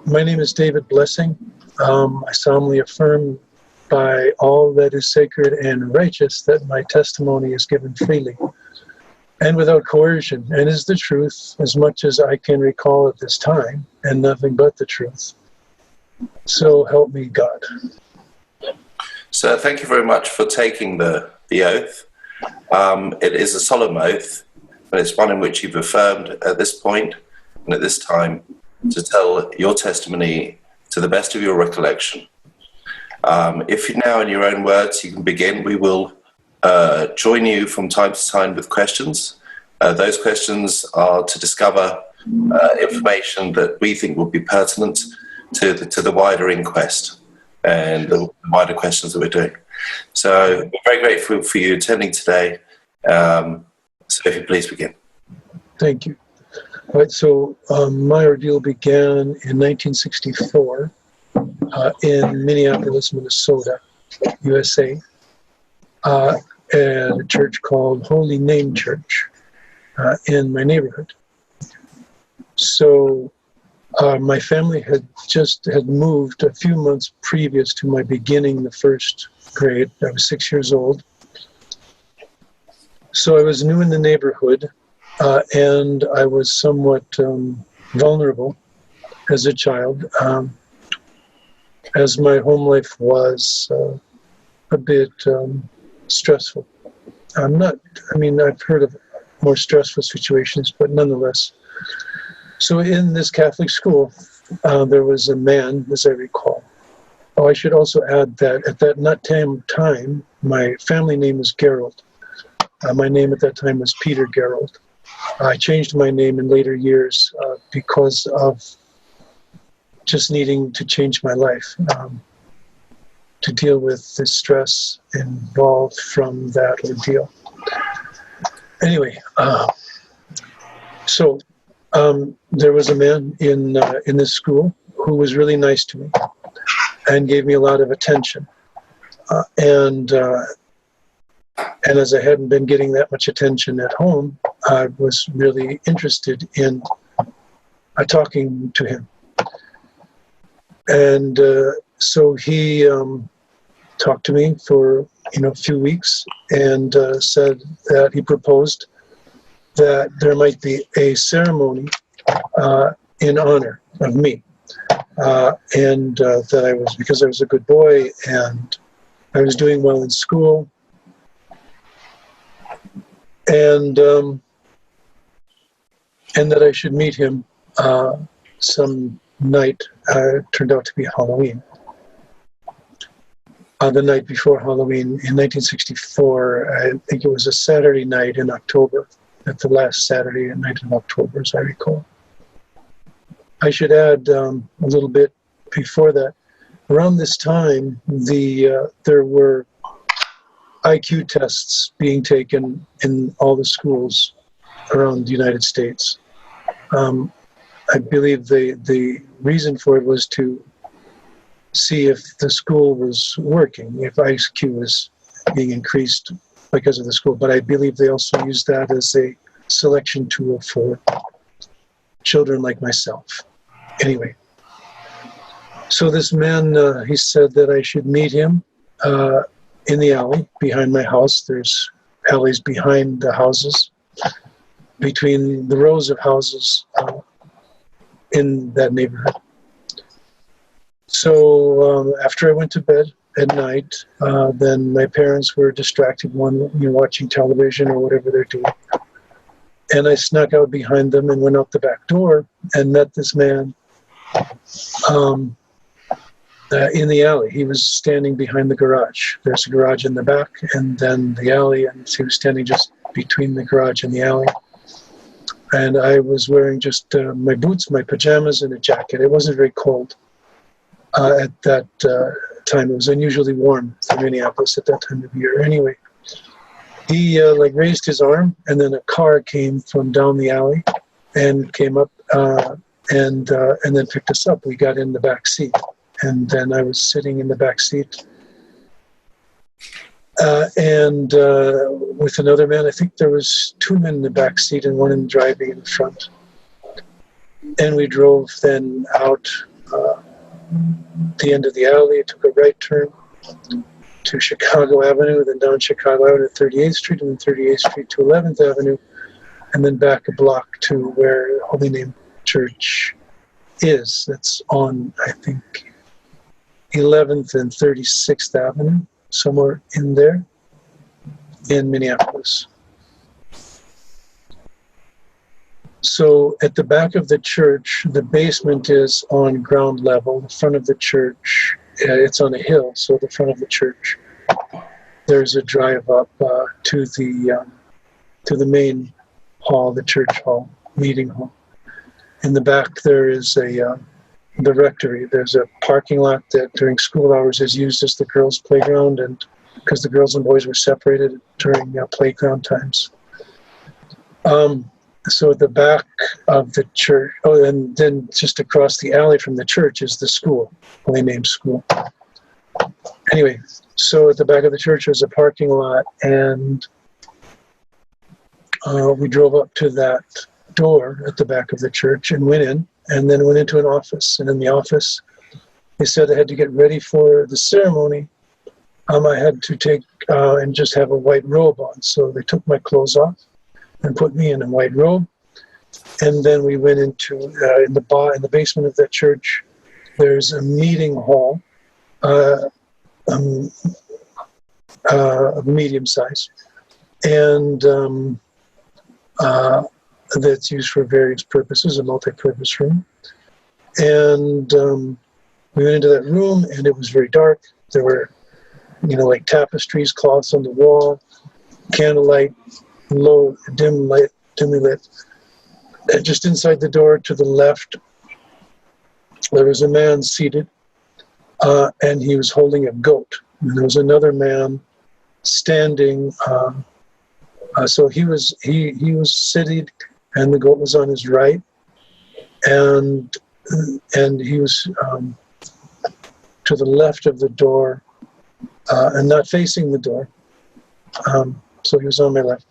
My name is David Blessing. I solemnly affirm by all that is sacred and righteous that my testimony is given freely and without coercion, and is the truth as much as I can recall at this time, and nothing but the truth. So help me God. So thank you very much for taking the oath. It is a solemn oath, but it's one in which you've affirmed at this point and at this time to tell your testimony to the best of your recollection. If you now, in your own words, you can begin, we will join you from time to time with questions. Those questions are to discover information that we think will be pertinent to the wider inquest and the wider questions that we're doing. So we're very grateful for you attending today. So if you please begin. Thank you. All right, so my ordeal began in 1964 in Minneapolis, Minnesota, USA, at a church called Holy Name Church in my neighborhood. So my family had moved a few months previous to my beginning the first grade. I was 6 years old. So I was new in the neighborhood, and I was somewhat vulnerable as a child, as my home life was a bit stressful. I've heard of more stressful situations, but nonetheless. So in this Catholic school, there was a man, as I recall. Oh, I should also add that at that time, my family name was Gerald. My name at that time was Peter Gerald. I changed my name in later years because of just needing to change my life to deal with the stress involved from that ordeal. Anyway, so there was a man in this school who was really nice to me and gave me a lot of attention. And as I hadn't been getting that much attention at home, I was really interested in talking to him. And so he talked to me for a few weeks and said that he proposed that there might be a ceremony in honor of me. And that I was, because I was a good boy and I was doing well in school, and that I should meet him some night. Turned out to be Halloween. The night before Halloween in 1964, I think it was a Saturday night in October, at the last Saturday night in October, as I recall. I should add a little bit before that. Around this time, there were IQ tests being taken in all the schools around the United States. I believe the reason for it was to see if the school was working, if IQ was being increased because of the school. But I believe they also used that as a selection tool for children like myself. Anyway, so this man, he said that I should meet him in the alley behind my house. There's alleys behind the houses, between the rows of houses in that neighborhood. So after I went to bed at night, then my parents were distracted, watching television or whatever they're doing. And I snuck out behind them and went out the back door and met this man in the alley. He was standing behind the garage. There's a garage in the back and then the alley, and he was standing just between the garage and the alley. And I was wearing just my boots, my pajamas, and a jacket. It wasn't very cold at that time. It was unusually warm for Minneapolis at that time of year. Anyway, he raised his arm, and then a car came from down the alley and came up and then picked us up. We got in the back seat, and then I was sitting in the back seat. And with another man. I think there was two men in the back seat and one in driving in the front. And we drove then out the end of the alley, took a right turn to Chicago Avenue, then down Chicago Avenue to 38th Street, and then 38th Street to 11th Avenue, and then back a block to where Holy Name Church is. That's on, I think, 11th and 36th Avenue, somewhere in there, in Minneapolis. So at the back of the church, the basement is on ground level. The front of the church, it's on a hill, so the front of the church, there's a drive up to the main hall, the church hall, meeting hall. In the back, there is the rectory. There's a parking lot that during school hours is used as the girls' playground, and because the girls and boys were separated during playground times. So at the back of the church, oh, and then just across the alley from the church is the school, Holy Name School. Anyway, so at the back of the church there's a parking lot, and we drove up to that door at the back of the church and went in, and then went into an office. And in the office, they said I had to get ready for the ceremony. I had to take and just have a white robe on. So they took my clothes off and put me in a white robe. And then we went into, in the basement of that church, there's a meeting hall, of medium size, and that's used for various purposes, a multi-purpose room. And we went into that room, and it was very dark. There were, like tapestries, cloths on the wall, candlelight, low, dimly lit. And just inside the door to the left, there was a man seated, and he was holding a goat. And there was another man standing. So he was seated, and the goat was on his right, and he was to the left of the door, and not facing the door. So he was on my left.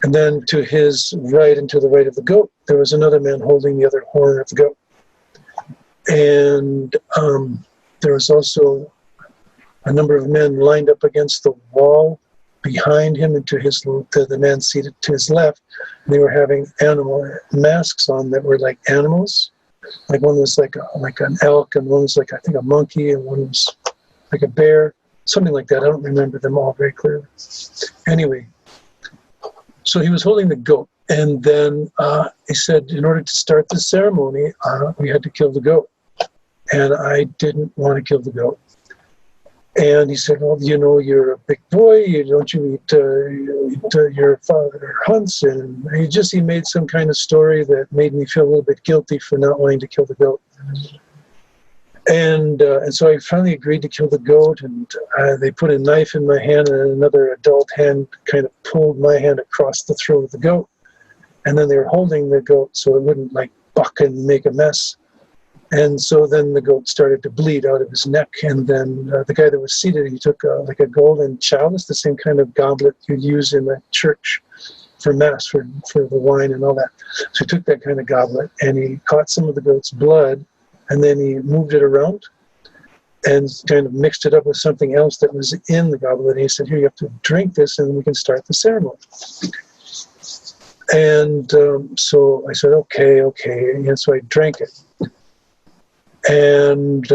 And then to his right and to the right of the goat, there was another man holding the other horn of the goat. And there was also a number of men lined up against the wall behind him, and to the man seated to his left. And they were having animal masks on that were like animals. Like one was like an elk, and one was like, I think, a monkey, and one was like a bear, something like that. I don't remember them all very clearly. Anyway, so he was holding the goat, and then he said, in order to start the ceremony, we had to kill the goat. And I didn't want to kill the goat. And he said, well, you're a big boy. Don't you eat your father hunts? And he made some kind of story that made me feel a little bit guilty for not wanting to kill the goat. And so I finally agreed to kill the goat, and they put a knife in my hand, and another adult hand kind of pulled my hand across the throat of the goat. And then they were holding the goat so it wouldn't like buck and make a mess. And so then the goat started to bleed out of his neck. And then the guy that was seated, he took like a golden chalice, the same kind of goblet you'd use in the church for mass, for the wine and all that. So he took that kind of goblet, and he caught some of the goat's blood, and then he moved it around and kind of mixed it up with something else that was in the goblet. And he said, here, you have to drink this, and we can start the ceremony. And so I said, okay. And so I drank it. And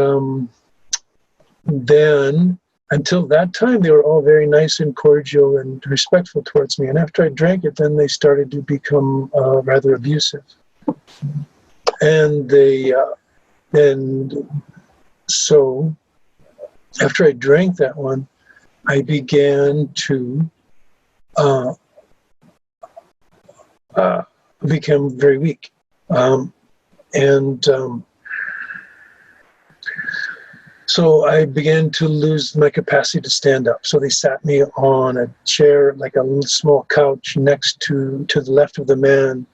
then, until that time, they were all very nice and cordial and respectful towards me. And after I drank it, then they started to become rather abusive. And so after I drank that one, I began to become very weak. So I began to lose my capacity to stand up. So they sat me on a chair, like a little small couch, next to the left of the man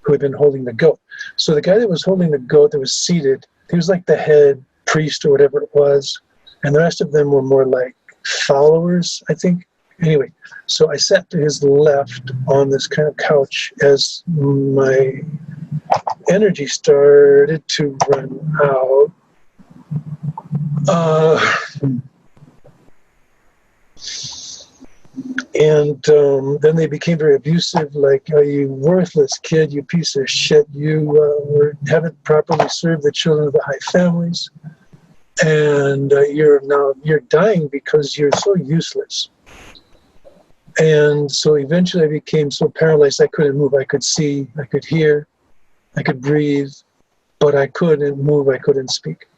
who had been holding the goat. So the guy that was holding the goat that was seated, he was like the head priest or whatever it was. And the rest of them were more like followers, I think. Anyway, so I sat to his left on this kind of couch as my energy started to run out. And then they became very abusive, like, "Are you worthless kid, you piece of shit, you haven't properly served the children of the high families, and you're dying because you're so useless." And so eventually I became so paralyzed I couldn't move. I could see, I could hear, I could breathe, but I couldn't move, I couldn't speak.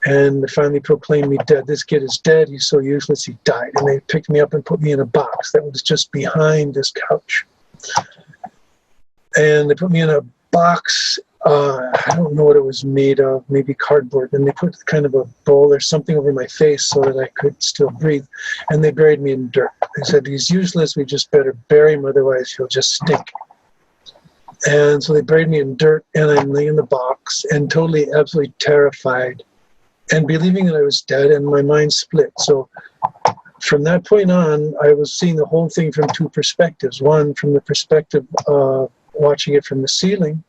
And they finally proclaimed me dead. "This kid is dead, he's so useless, he died." And they picked me up and put me in a box that was just behind this couch. And they put me in a box, I don't know what it was made of, maybe cardboard. And they put kind of a bowl or something over my face so that I could still breathe. And they buried me in dirt. They said, "He's useless, we just better bury him, otherwise he'll just stink." And so they buried me in dirt, and I'm laying in the box and totally, absolutely terrified and believing that I was dead, and my mind split. So from that point on, I was seeing the whole thing from two perspectives. One, from the perspective of watching it from the ceiling,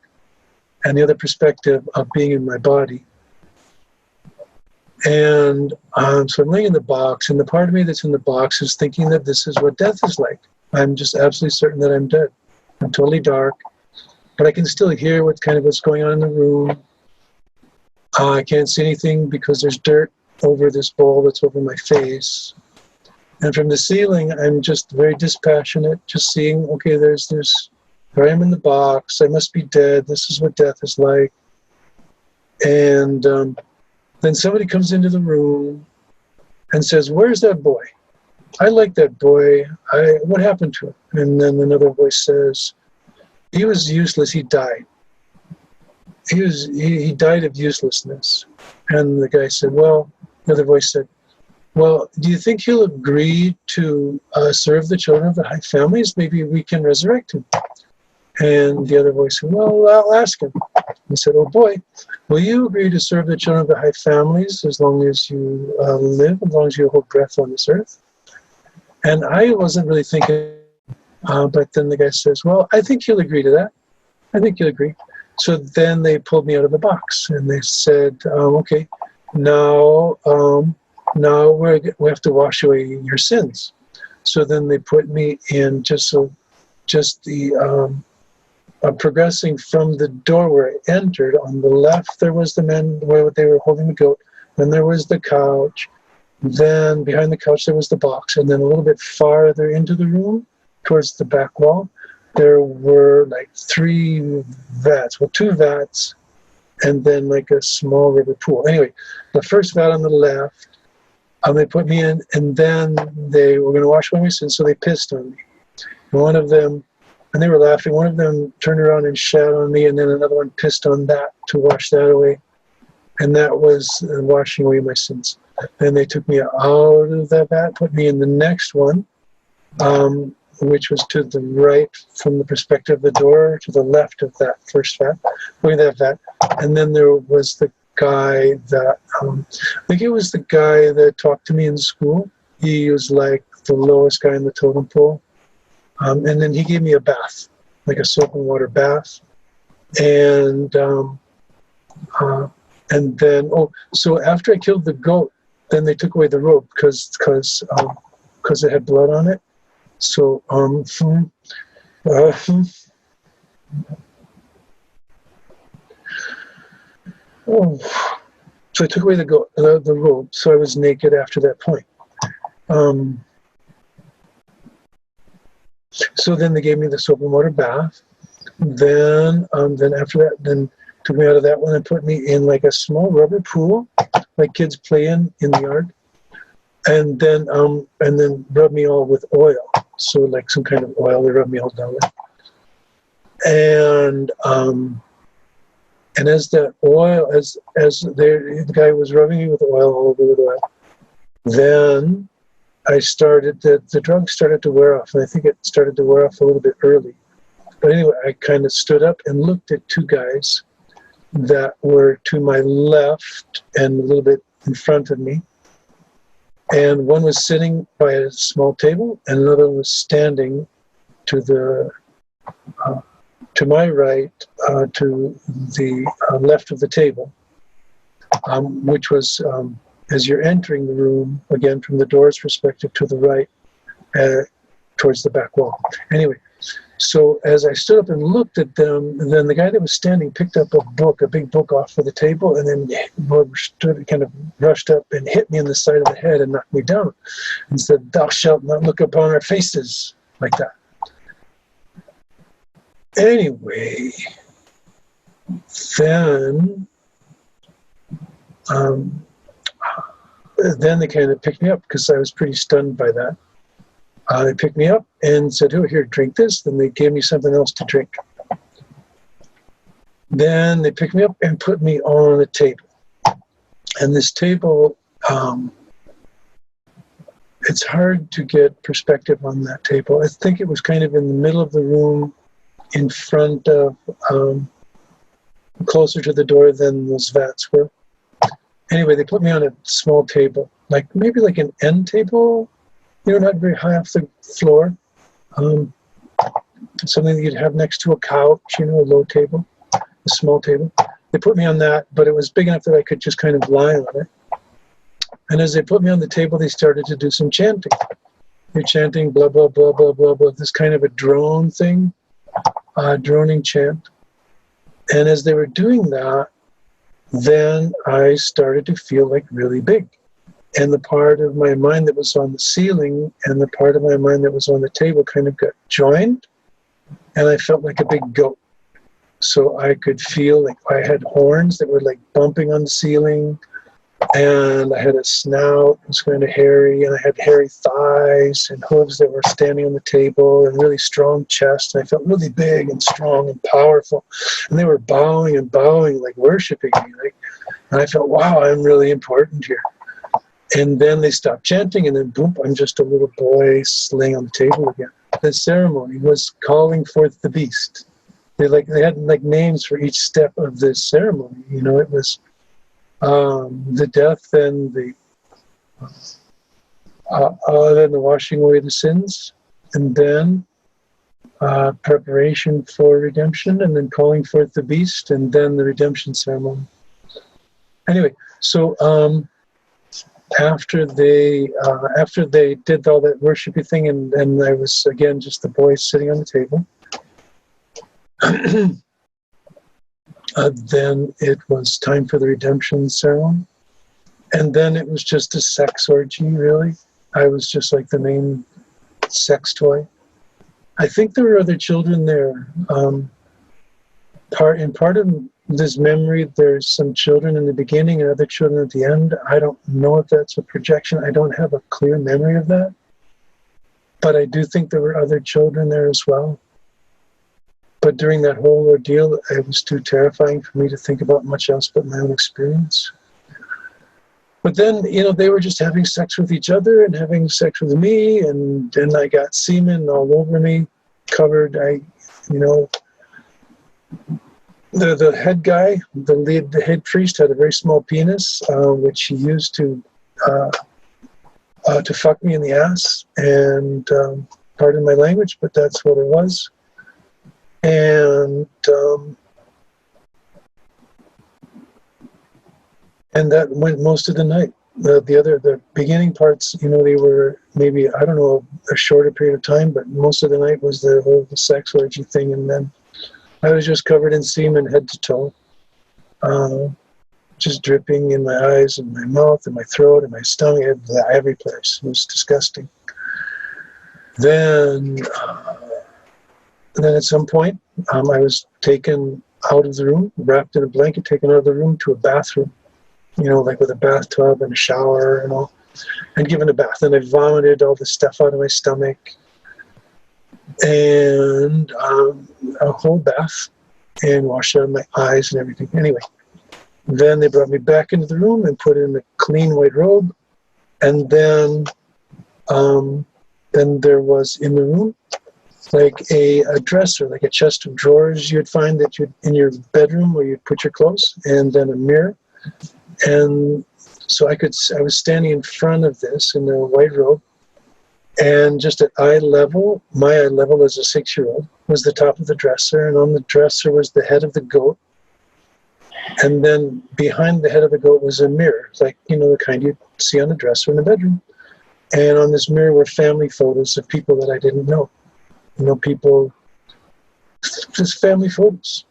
and the other perspective of being in my body. And so I'm laying in the box, and the part of me that's in the box is thinking that this is what death is like. I'm just absolutely certain that I'm dead. I'm totally dark, but I can still hear what's going on in the room. I can't see anything because there's dirt over this bowl that's over my face. And from the ceiling, I'm just very dispassionate, just seeing, okay, there's this, here I am in the box, I must be dead, this is what death is like. And then somebody comes into the room and says, "Where's that boy? I like that boy. What happened to him?" And then another voice says, "He was useless, he died. He died of uselessness." And the guy said, "Well," the other voice said, "Well, do you think he'll agree to serve the children of the high families? Maybe we can resurrect him." And the other voice said, "Well, I'll ask him." He said, "Oh boy, will you agree to serve the children of the high families as long as you live, as long as you hold breath on this earth?" And I wasn't really thinking, but then the guy says, "Well, I think he'll agree to that. I think he'll agree." So then they pulled me out of the box, and they said, "Okay, now we have to wash away your sins." So then they put me in progressing from the door where I entered. On the left, there was the men where they were holding the goat. Then there was the couch. Then behind the couch, there was the box. And then a little bit farther into the room, towards the back wall, there were like 3 vats, well, 2 vats, and then like a small river pool. Anyway, the first vat on the left, they put me in, and then they were going to wash away my sins, so they pissed on me. And one of them, and they were laughing, one of them turned around and shat on me, and then another one pissed on that to wash that away. And that was washing away my sins. Then they took me out of that vat, put me in the next one, which was to the right from the perspective of the door, to the left of that first vat, that vat. And then there was the guy that, I think it was the guy that talked to me in school. He was like the lowest guy in the totem pole. And then he gave me a bath, like a soap and water bath. And then, so after I killed the goat, then they took away the robe because it had blood on it. So, so I took away the robe, so I was naked after that point. So then they gave me the soap and water bath. Then after that, then took me out of that one and put me in like a small rubber pool, like kids play in the yard. And then rubbed me all with oil. So like some kind of oil, they rubbed me all down with. And as that oil, as the guy was rubbing me with oil, all over with oil, then I started, the drug started to wear off. And I think it started to wear off a little bit early. But anyway, I kind of stood up and looked at 2 guys that were to my left and a little bit in front of me. And one was sitting by a small table, and another one was standing to the to my right, to the left of the table, which was, as you're entering the room, again, from the door's perspective to the right, towards the back wall. Anyway, so as I stood up and looked at them, and then the guy that was standing picked up a big book off of the table, and then kind of rushed up and hit me in the side of the head and knocked me down and said, "Thou shalt not look upon our faces," like that. Anyway, then they kind of picked me up because I was pretty stunned by that. They picked me up and said, "Oh, here, drink this." Then they gave me something else to drink. Then they picked me up and put me on a table. And this table, it's hard to get perspective on that table. I think it was kind of in the middle of the room, in front of, closer to the door than those vats were. Anyway, they put me on a small table, maybe like an end table, not very high off the floor. Something that you'd have next to a couch, a low table, a small table. They put me on that, but it was big enough that I could just kind of lie on it. And as they put me on the table, they started to do some chanting. They're chanting blah, blah, blah, blah, blah, blah, this kind of a drone thing, droning chant. And as they were doing that, then I started to feel really big. And the part of my mind that was on the ceiling and the part of my mind that was on the table kind of got joined, and I felt like a big goat. So I could feel like I had horns that were bumping on the ceiling, and I had a snout that was kind of hairy, and I had hairy thighs and hooves that were standing on the table, and really strong chest, and I felt really big and strong and powerful. And they were bowing and bowing, worshiping me. And I felt, wow, I'm really important here. And then they stopped chanting, and then boom, I'm just a little boy laying on the table again. The ceremony was calling forth the beast. They had names for each step of this ceremony. It was the death and the washing away the sins, and then preparation for redemption, and then calling forth the beast, and then the redemption ceremony. Anyway, so after they did all that worshipy thing, and I was again just the boy sitting on the table. Then it was time for the redemption ceremony, and then it was just a sex orgy. Really, I was just the main sex toy. I think there were other children there. Part of this memory, there's some children in the beginning and other children at the end. I don't know if that's a projection. I don't have a clear memory of that. But I do think there were other children there as well. But during that whole ordeal, it was too terrifying for me to think about much else but my own experience. But then, they were just having sex with each other and having sex with me, and then I got semen all over me, covered. The head guy, the head priest, had a very small penis, which he used to fuck me in the ass. And pardon my language, but that's what it was. And that went most of the night. The beginning parts, they were maybe, I don't know, a shorter period of time, but most of the night was the whole sex orgy thing. And then I was just covered in semen head to toe, just dripping in my eyes and my mouth and my throat and my stomach, every place. It was disgusting. Then at some point, I was taken out of the room, wrapped in a blanket, taken out of the room to a bathroom, with a bathtub and a shower and all, and given a bath. And I vomited all the stuff out of my stomach, and a whole bath, and washed out my eyes and everything. Anyway, then they brought me back into the room and put in a clean white robe, and then there was in the room a dresser, a chest of drawers you'd find that you'd in your bedroom where you'd put your clothes, and then a mirror. And so I was standing in front of this in a white robe, And just at eye level, my eye level as a 6-year-old, was the top of the dresser, and on the dresser was the head of the goat. And then behind the head of the goat was a mirror, like, you know, the kind you see on the dresser in the bedroom. And on this mirror were family photos of people that I didn't know. You know, people, just family photos.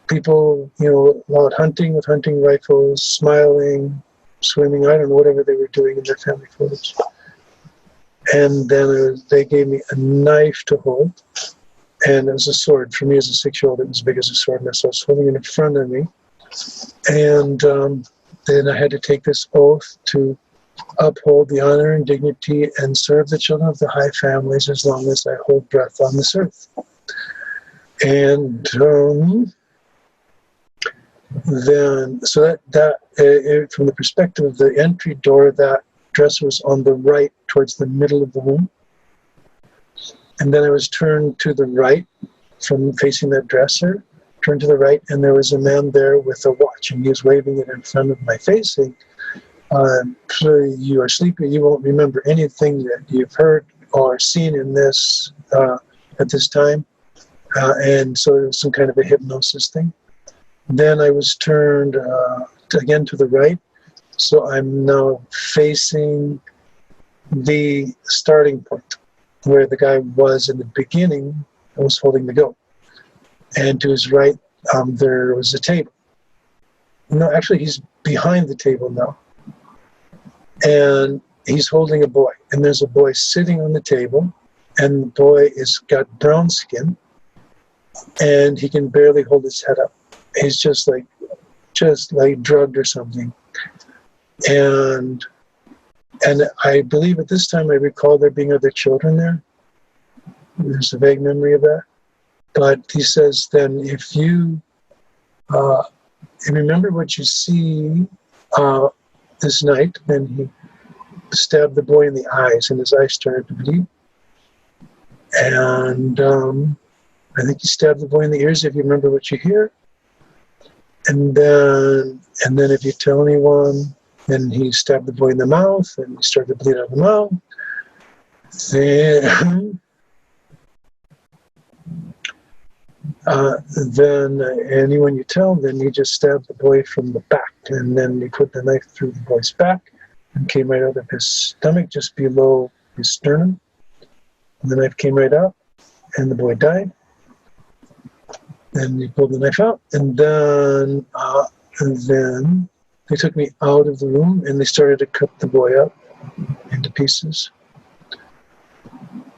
People, you know, out hunting with hunting rifles, smiling, swimming, I don't know, whatever they were doing in their family photos. And then they gave me a knife to hold, and it was a sword. For me as a 6-year-old, it was as big as a sword, and so I was holding it in front of me. And then I had to take this oath to uphold the honor and dignity and serve the children of the high families as long as I hold breath on this earth. And then, so that from the perspective of the entry door, that dresser was on the right towards the middle of the room. And then I was turned to the right from facing that dresser, turned to the right, and there was a man there with a watch, and he was waving it in front of my face, saying, you are sleepy, you won't remember anything that you've heard or seen in this at this time. And so it was some kind of a hypnosis thing. Then I was turned again to the right. So I'm now facing the starting point where the guy was in the beginning. I was holding the goat. And to his right, there was a table. No, actually, he's behind the table now. And he's holding a boy. And there's a boy sitting on the table. And the boy is got brown skin. And he can barely hold his head up. He's just like drugged or something. And I believe at this time I recall there being other children there. There's a vague memory of that. But he says, then if you remember what you see this night, then he stabbed the boy in the eyes, and his eyes started to bleed. And I think he stabbed the boy in the ears, if you remember what you hear. And then if you tell anyone, then he stabbed the boy in the mouth, and he started to bleed out of the mouth. Then anyone you tell, then he just stabbed the boy from the back, and then he put the knife through the boy's back and came right out of his stomach, just below his sternum. And the knife came right out, and the boy died. Then he pulled the knife out, and then they took me out of the room, and they started to cut the boy up into pieces.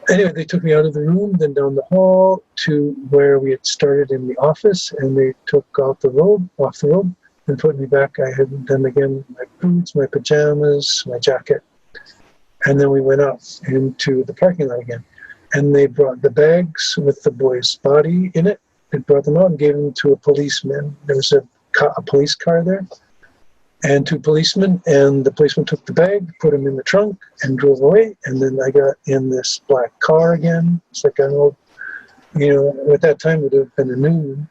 Anyway, they took me out of the room, then down the hall to where we had started in the office, and they took off the robe, and put me back. I had then again my boots, my pajamas, my jacket, and then we went out into the parking lot again. And they brought the bags with the boy's body in it. They brought them out and gave them to a policeman. There was a police car there, and 2 policemen, and the policeman took the bag, put him in the trunk, and drove away. And then I got in this black car again. It's like an old, you know, at that time it would have been a new,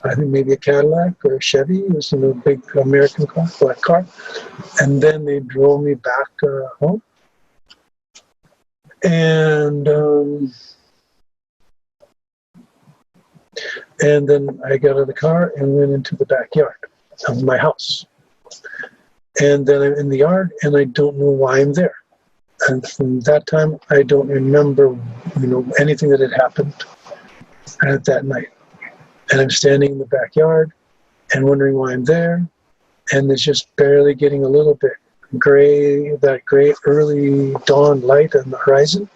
I think maybe a Cadillac or a Chevy. It was a big American car, black car. And then they drove me back home. And then I got out of the car and went into the backyard of my house. And then I'm in the yard, and I don't know why I'm there. And from that time, I don't remember, you know, anything that had happened at that night. And I'm standing in the backyard and wondering why I'm there. And it's just barely getting a little bit gray, that gray early dawn light on the horizon.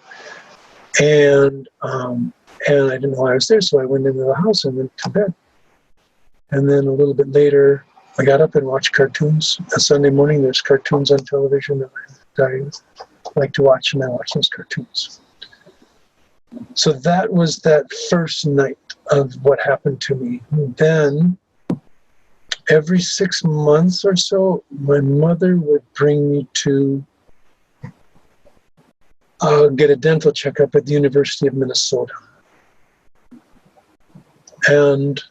And I didn't know why I was there, so I went into the house and went to bed. And then a little bit later, I got up and watched cartoons. On Sunday morning, there's cartoons on television that I like to watch, and I watch those cartoons. So that was that first night of what happened to me. And then, every 6 months or so, my mother would bring me to get a dental checkup at the University of Minnesota. And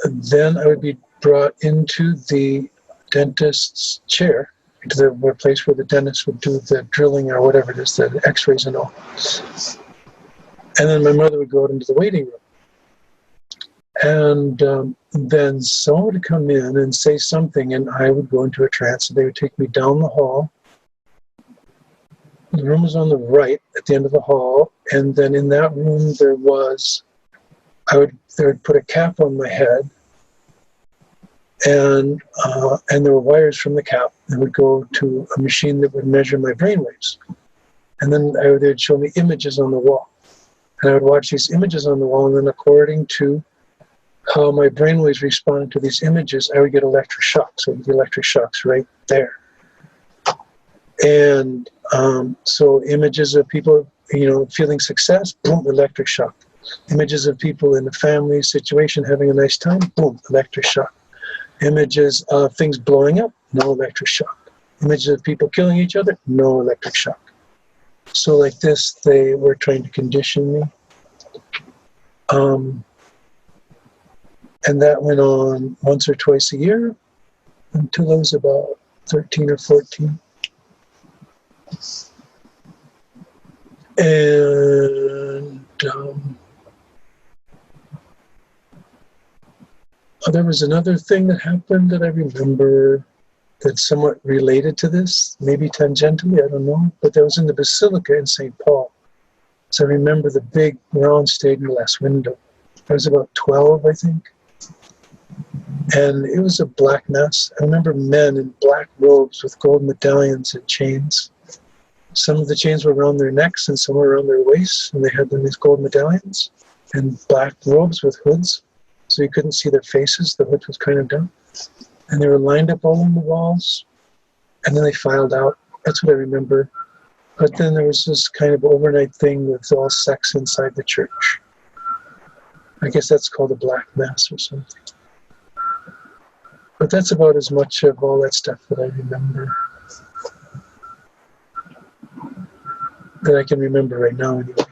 then I would be brought into the dentist's chair, to the place where the dentist would do the drilling or whatever it is, the x-rays and all. And then my mother would go out into the waiting room. And then someone would come in and say something, and I would go into a trance, and they would take me down the hall. The room was on the right at the end of the hall, and then in that room they would put a cap on my head, and there were wires from the cap that would go to a machine that would measure my brainwaves. And then they would show me images on the wall. And I would watch these images on the wall, and then according to how my brainwaves responded to these images, I would get electric shocks. So the electric shocks right there. And so images of people, feeling success, boom, electric shock. Images of people in a family situation having a nice time, boom, electric shock. Images of things blowing up, no electric shock. Images of people killing each other, no electric shock. So like this, they were trying to condition me. And that went on once or twice a year until I was about 13 or 14. And there was another thing that happened that I remember that's somewhat related to this, maybe tangentially, I don't know, but that was in the Basilica in St. Paul. So I remember the big round stained glass window. I was about 12, I think. And it was a black mass. I remember men in black robes with gold medallions and chains. Some of the chains were around their necks and some were around their waists, and they had these gold medallions and black robes with hoods, so you couldn't see their faces. The hood was kind of down. And they were lined up all on the walls, and then they filed out. That's what I remember. But then there was this kind of overnight thing with all sex inside the church. I guess that's called a black mass or something. But that's about as much of all that stuff that I remember. That I can remember right now anyway.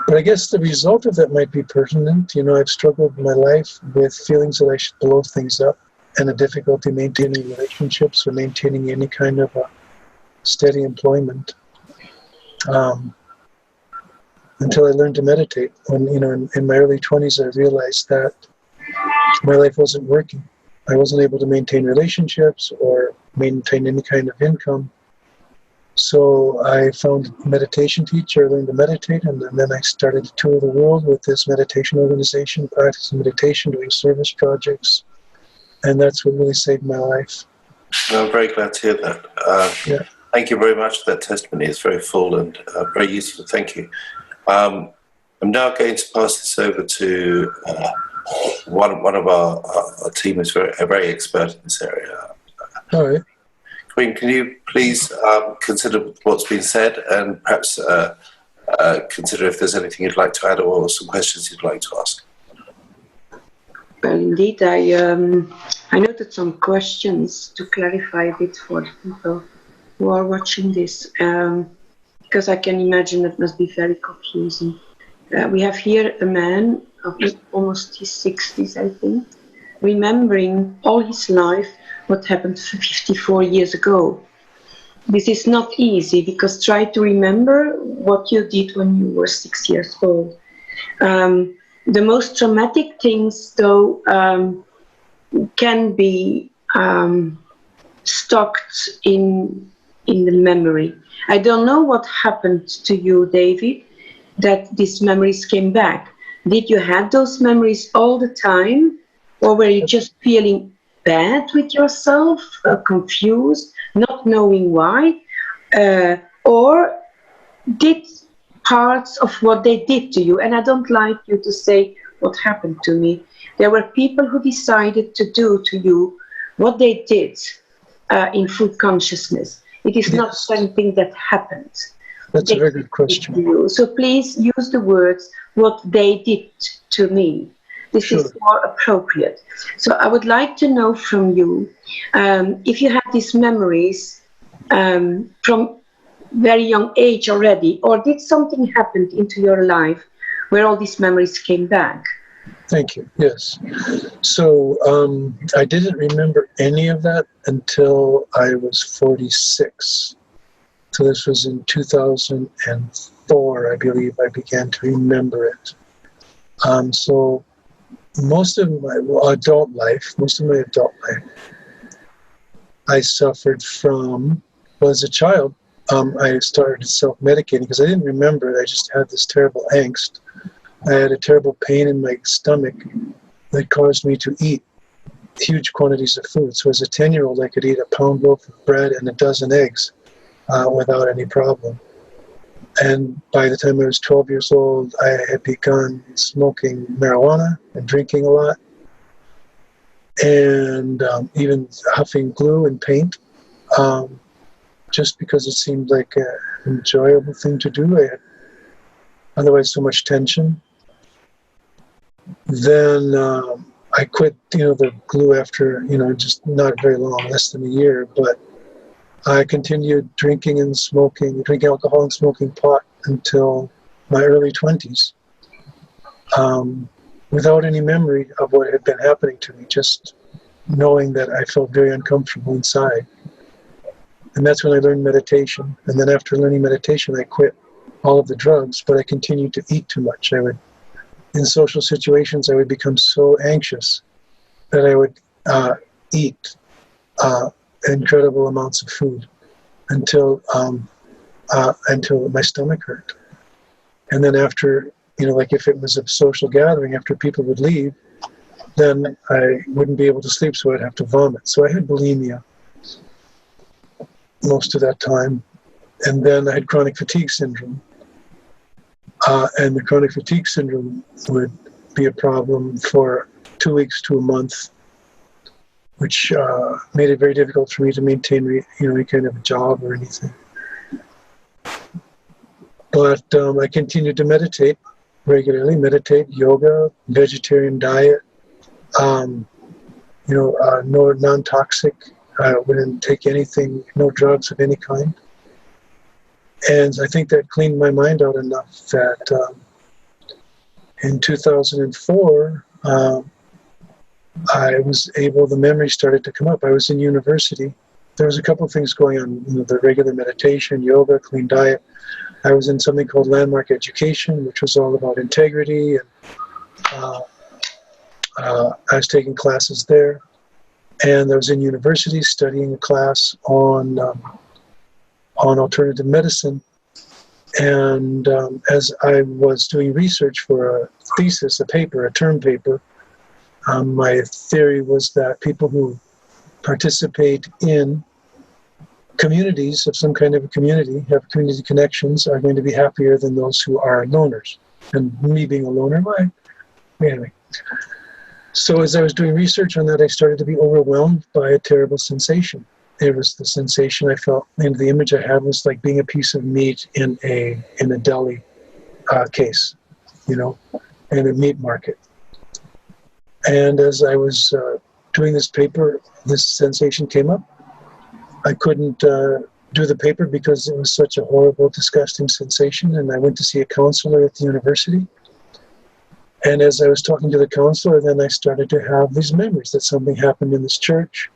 But I guess the result of that might be pertinent. I've struggled in my life with feelings that I should blow things up and a difficulty maintaining relationships or maintaining any kind of a steady employment. Until I learned to meditate. When, in my early 20s, I realized that my life wasn't working. I wasn't able to maintain relationships or maintain any kind of income. So I found a meditation teacher, learned to meditate, and then I started to tour the world with this meditation organization, practicing meditation, doing service projects, and that's what really saved my life. I'm very glad to hear that. Yeah. Thank you very much for that testimony. It's very full and very useful. Thank you. I'm now going to pass this over to one of our team who's very expert in this area. All right. Queen, can you please consider what's been said and perhaps consider if there's anything you'd like to add or some questions you'd like to ask? Well, indeed, I noted some questions to clarify a bit for the people who are watching this, because I can imagine it must be very confusing. We have here a man of almost his 60s, I think, remembering all his life what happened 54 years ago. This is not easy, because try to remember what you did when you were 6 years old. The most traumatic things, though, can be stocked in the memory. I don't know what happened to you, David, that these memories came back. Did you have those memories all the time, or were you just feeling bad with yourself, confused, not knowing why, or did parts of what they did to you, and I don't like you to say what happened to me. There were people who decided to do to you what they did in full consciousness. It is not something that happened. That's a very good question. You. So please use the words, what they did to me. This Sure. is more appropriate. So I would like to know from you, if you have these memories from very young age already, or did something happen into your life where all these memories came back? Thank you. Yes. So I didn't remember any of that until I was 46. So this was in 2004, I believe, I began to remember it. So most of my adult life, I suffered from, well, as a child, I started self-medicating because I didn't remember it. I just had this terrible angst. I had a terrible pain in my stomach that caused me to eat huge quantities of food. So as a 10-year-old, I could eat a pound loaf of bread and a dozen eggs without any problem. And by the time I was 12 years old, I had begun smoking marijuana and drinking a lot, and even huffing glue and paint, just because it seemed like an enjoyable thing to do. I had otherwise so much tension. Then I quit, the glue after, just not very long, less than a year, but I continued drinking alcohol and smoking pot until my early 20s, without any memory of what had been happening to me, just knowing that I felt very uncomfortable inside. And that's when I learned meditation. And then after learning meditation, I quit all of the drugs, but I continued to eat too much. In social situations, I would become so anxious that I would eat incredible amounts of food until my stomach hurt. And then after, like if it was a social gathering, after people would leave, then I wouldn't be able to sleep, so I'd have to vomit. So I had bulimia most of that time. And then I had chronic fatigue syndrome. And the chronic fatigue syndrome would be a problem for 2 weeks to a month, which made it very difficult for me to maintain, any kind of a job or anything. But I continued to meditate regularly, yoga, vegetarian diet, no non-toxic. I wouldn't take anything, no drugs of any kind. And I think that cleaned my mind out enough that in 2004, I was able, the memories started to come up. I was in university. There was a couple of things going on, the regular meditation, yoga, clean diet. I was in something called landmark education, which was all about integrity. And I was taking classes there. And I was in university studying a class on alternative medicine. And as I was doing research for a thesis, a term paper, my theory was that people who participate in communities of some kind of a community, have community connections, are going to be happier than those who are loners. And me being a loner, anyway. So as I was doing research on that, I started to be overwhelmed by a terrible sensation. It was the sensation I felt, and the image I had was like being a piece of meat in a deli case, in a meat market. And as I was doing this paper, this sensation came up. I couldn't do the paper because it was such a horrible, disgusting sensation, and I went to see a counselor at the university. And as I was talking to the counselor, then I started to have these memories that something happened in this church.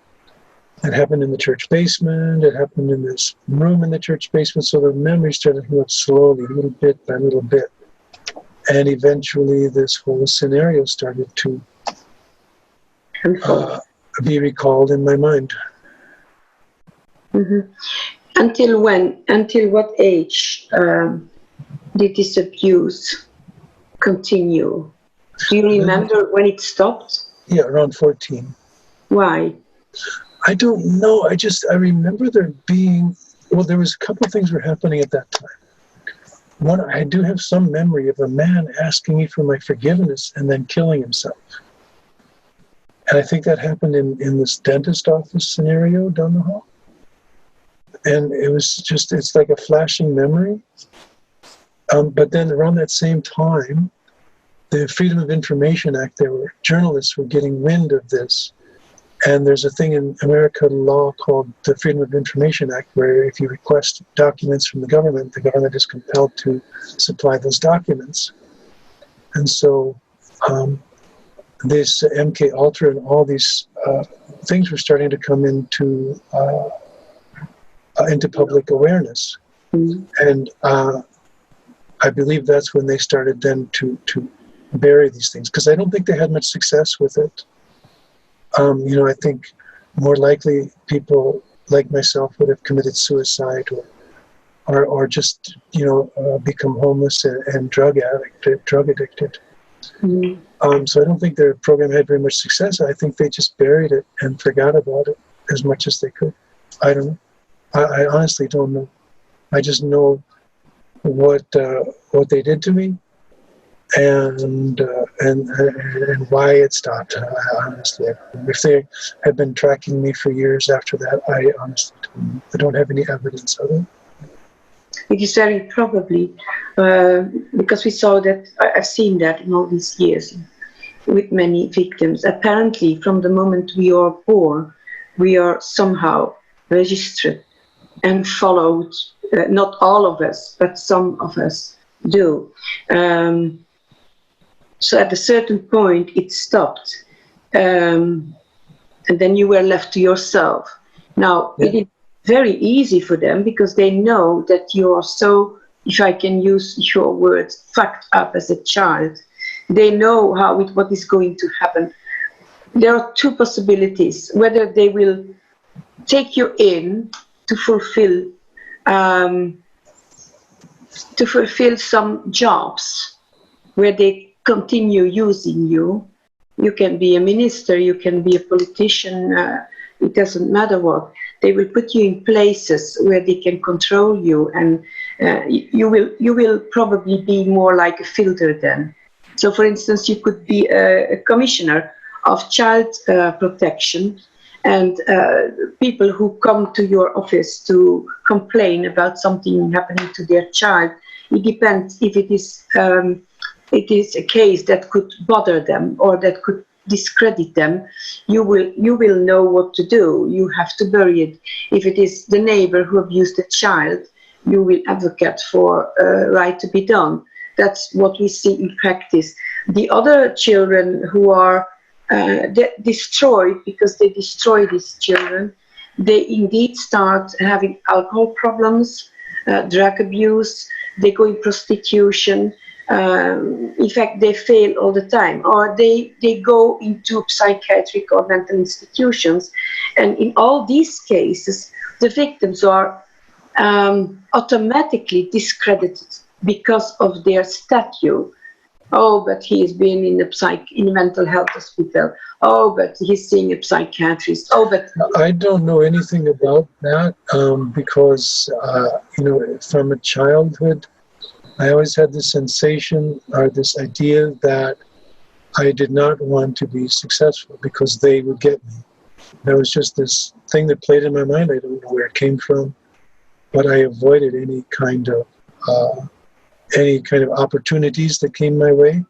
It happened in the church basement. It happened in this room in the church basement. So the memories started to come up slowly, little bit by little bit. And eventually this whole scenario started to be recalled in my mind. Mm-hmm. Until when? Until what age did this abuse continue? Do you remember when it stopped? Yeah, around 14. Why? I don't know. I remember there being, there was a couple of things were happening at that time. One, I do have some memory of a man asking me for my forgiveness and then killing himself. And I think that happened in this dentist office scenario down the hall. And it was just, it's like a flashing memory. But then around that same time, the Freedom of Information Act, journalists were getting wind of this. And there's a thing in American law called the Freedom of Information Act, where if you request documents from the government is compelled to supply those documents. And so this MK Ultra and all these things were starting to come into public awareness. And I believe that's when they started then to bury these things, because I don't think they had much success with it. I think more likely people like myself would have committed suicide or just become homeless and drug addicted. So I don't think their program had very much success. I think they just buried it and forgot about it as much as they could. I don't know. I honestly don't know. I just know what they did to me, and why it stopped. Honestly, if they had been tracking me for years after that, I honestly don't know. I don't have any evidence of it. It is very probably because we saw that. I've seen that in all these years with many victims. Apparently, from the moment we are born, we are somehow registered and followed. Not all of us, but some of us do. So at a certain point, it stopped, and then you were left to yourself. Now, it is very easy for them because they know that you are so, if I can use your words, fucked up as a child. They know what is going to happen. There are two possibilities: whether they will take you in to fulfill some jobs where they continue using you. You can be a minister, you can be a politician, it doesn't matter what. They will put you in places where they can control you, and you will probably be more like a filter then. So for instance, you could be a commissioner of child protection, and people who come to your office to complain about something happening to their child, it depends if it is a case that could bother them or that could discredit them. You will know what to do. You have to bury it. If it is the neighbor who abused the child, you will advocate for right to be done. That's what we see in practice. The other children who are destroyed because they destroy these children, they indeed start having alcohol problems, drug abuse, they go in prostitution. In fact, they fail all the time, or they go into psychiatric or mental institutions. And in all these cases, the victims are automatically discredited because of their stature. Oh, but he has been in a mental health hospital. Oh, but he's seeing a psychiatrist. Oh, but I don't know anything about that because from a childhood, I always had this sensation or this idea that I did not want to be successful because they would get me. There was just this thing that played in my mind. I don't know where it came from, but I avoided any kind of opportunities that came my way.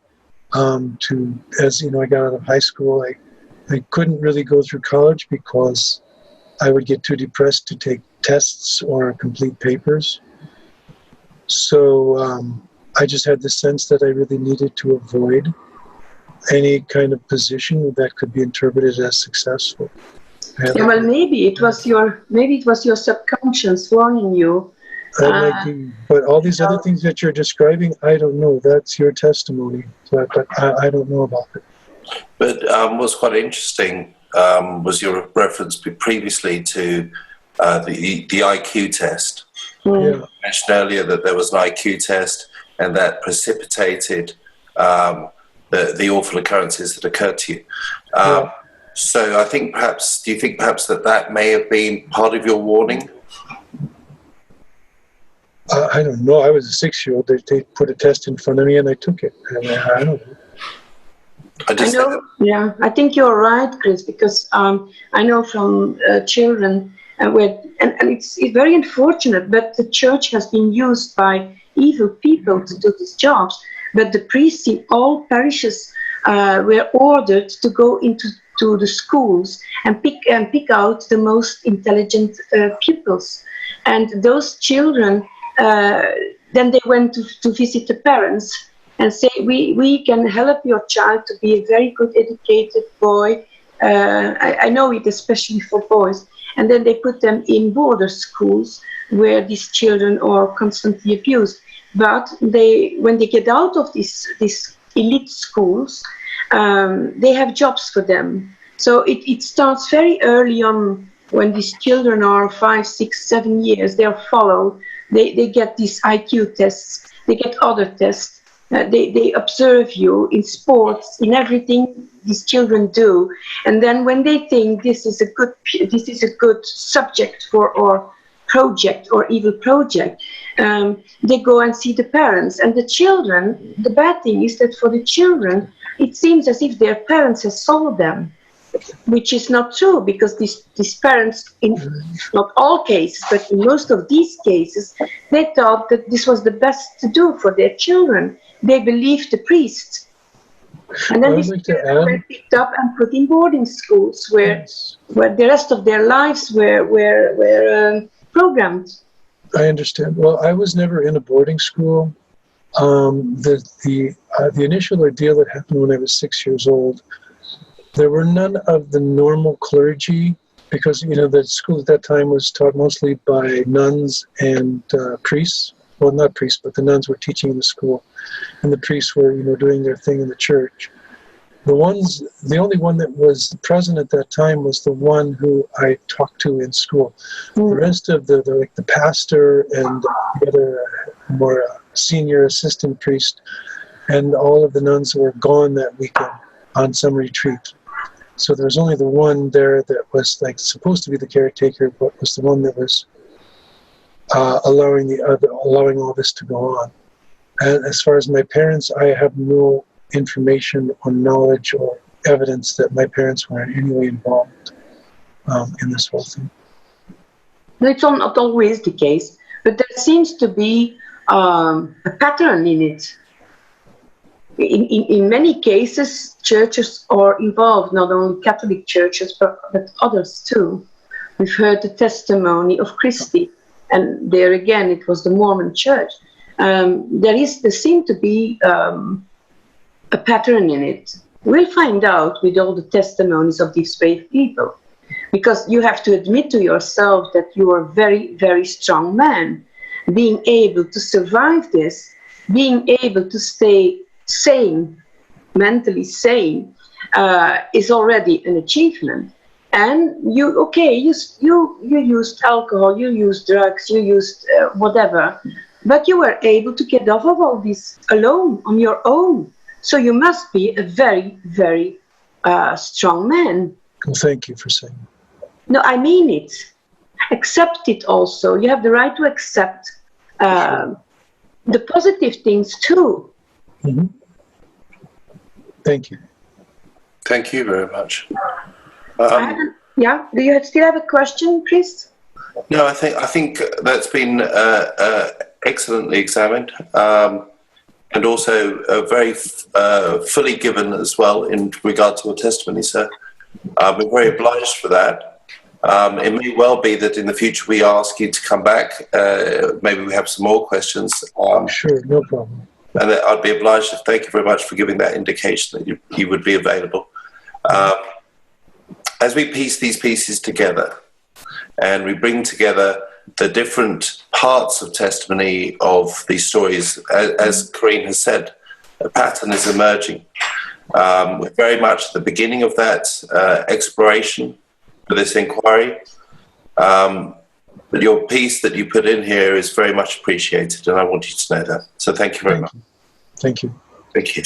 As you know, I got out of high school. I couldn't really go through college because I would get too depressed to take tests or complete papers. So I just had the sense that I really needed to avoid any kind of position that could be interpreted as successful. Yeah, well, maybe it was your subconscious warning you. That might be, but all these other things that you're describing, I don't know. That's your testimony, but I don't know about it. But what's quite interesting was your reference previously to the IQ test. Yeah. You mentioned earlier that there was an IQ test and that precipitated the awful occurrences that occurred to you. So do you think perhaps that may have been part of your warning? I don't know. I was a 6-year-old. They put a test in front of me and I took it. I don't know. I think you're right, Chris, because I know from children and it's very unfortunate, but the church has been used by evil people to do these jobs. But the priests in all parishes were ordered to go into the schools and pick out the most intelligent pupils. And those children, then they went to visit the parents, and say, we can help your child to be a very good educated boy. I know it especially for boys. And then they put them in border schools where these children are constantly abused. But when they get out of these elite schools, they have jobs for them. So it starts very early on. When these children are 5, 6, 7 years, they are followed. They get these IQ tests. They get other tests. They observe you in sports, in everything these children do. And then when they think this is a good subject for our project or evil project, they go and see the parents. And the children, the bad thing is that for the children, it seems as if their parents have sold them, which is not true, because these parents, in not all cases, but in most of these cases, they thought that this was the best to do for their children. They believed the priest. And then these children were picked up and put in boarding schools where the rest of their lives were programmed. I understand. Well, I was never in a boarding school. The initial ordeal that happened when I was 6 years old, there were none of the normal clergy, because, you know, the school at that time was taught mostly by nuns and priests. Well, not priests, but the nuns were teaching in the school, and the priests were, you know, doing their thing in the church. The only one that was present at that time was the one who I talked to in school. The rest of the pastor and the other more senior assistant priest and all of the nuns were gone that weekend on some retreat. So there was only the one there that was like supposed to be the caretaker, but was the one that was allowing all this to go on. And as far as my parents, I have no information or knowledge or evidence that my parents were in any way involved in this whole thing. No, it's not always the case, but there seems to be a pattern in it. In many cases, churches are involved, not only Catholic churches, but others too. We've heard the testimony of Christy, and there again, it was the Mormon church. There seemed to be a pattern in it. We'll find out with all the testimonies of these brave people, because you have to admit to yourself that you are a very, very strong man. Being able to survive this, being able to stay sane, mentally sane, is already an achievement. And you used alcohol, you used drugs, you used whatever, but you were able to get off of all this alone, on your own. So you must be a very, very strong man. Well, thank you for saying that. No, I mean it. Accept it also. You have the right to accept the positive things too. Mm-hmm. Thank you. Thank you very much. Yeah, do you still have a question, Chris? No, I think that's been excellently examined, and also very fully given as well in regard to your testimony, sir. We're very obliged for that. It may well be that in the future we ask you to come back. Maybe we have some more questions. Sure, no problem. And I'd be obliged to thank you very much for giving that indication that you would be available. As we piece these pieces together and we bring together the different parts of testimony of these stories, as Corinne has said, a pattern is emerging. We're very much at the beginning of that exploration for this inquiry. But your piece that you put in here is very much appreciated, and I want you to know that. So thank you very much. Thank you. Thank you.